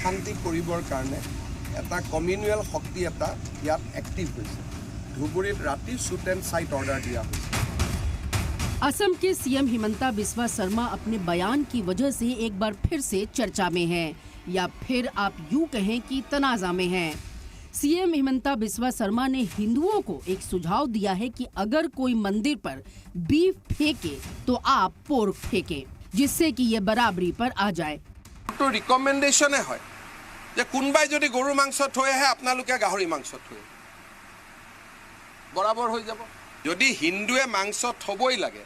অশান্তি কৰিবৰ কাৰণে এটা কমিউনেল শক্তি এটা ইয়াত এক্টিভ হৈছে। ধুবুৰীত ৰাতি শ্বুট এণ্ড চাইট অৰ্ডাৰ দিয়া হৈছে। असम के सीएम हिमंता बिस्वा शर्मा अपने बयान की वजह से एक बार फिर से चर्चा में हैं, या फिर आप यूं कहें कि तनाज़ा में हैं। सीएम हिमंता बिस्वा शर्मा ने हिंदुओं को एक सुझाव दिया है कि अगर कोई मंदिर पर बीफ फेंके तो आप पोर्क फेंकें, जिससे कि ये बराबरी पर आ जाए। तो रिकमेंडेशन है जे कोनबाई जदि गरु मांस थৈ आহে আপোনালোকে গাহৰি মাংস থৈ बराबर हो যাব। যদি হিন্দুৱে মাংস থবই লাগে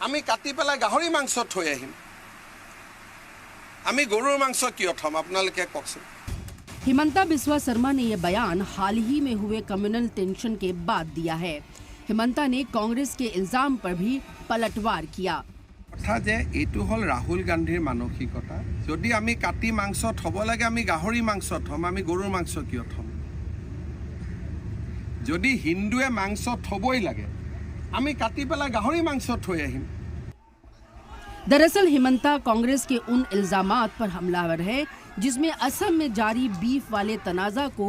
আমি কাটি পেলাই গাহৰি মাংস থৈ আহিম, আমি গৰুৰ মাংস কিয় থম আপোনালোকে কওকচোন। हिमंता बिस्वा शर्मा ने यह बयान हाल ही में हुए कम्युनल टेंशन के बाद दिया है। हिमंता ने कांग्रेस के इल्जाम पर भी पलटवार किया। কথা যে এইটো হল রাহুল গান্ধীৰ মানসিকতা, যদি আমি কাটি মাংস থব লাগে আমি গাহৰি মাংস থম, আমি গৰুৰ মাংস কিয় থম। যদি হিন্দুৱে মাংস থবই লাগে আমি কাটি পেলাই গাহৰি মাংস থৈ আহিম। दरअसल हिमंता कांग्रेस के उन इल्जामात पर हमलावर है जिसमें असम में जारी बीफ वाले तनाज़ा को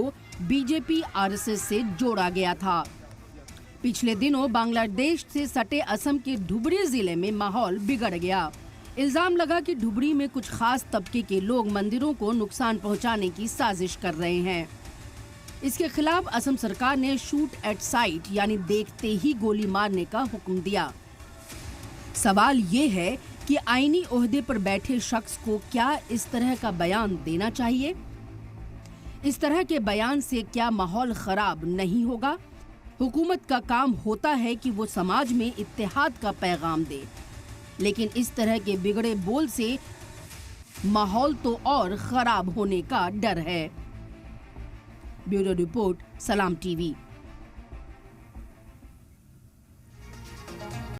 बीजेपी आरएसएस से जोड़ा गया था। पिछले दिनों बांग्लादेश से सटे असम के धुबरी जिले में माहौल बिगड़ गया। इल्जाम लगा कि धुबरी में कुछ खास तबके के लोग मंदिरों को नुकसान पहुंचाने की साजिश कर रहे हैं। इसके खिलाफ असम सरकार ने शूट एट साइट यानी देखते ही गोली मारने का हुक्म दिया। सवाल ये है कि आईनी ओहदे पर बैठे शख्स को क्या इस तरह का बयान देना चाहिए? इस तरह के बयान से क्या माहौल खराब नहीं होगा? हुकूमत का काम होता है कि वो समाज में इत्तेहाद का पैगाम दे, लेकिन इस तरह के बिगड़े बोल से माहौल तो और खराब होने का डर है। ब्यूरो रिपोर्ट, सलाम टीवी।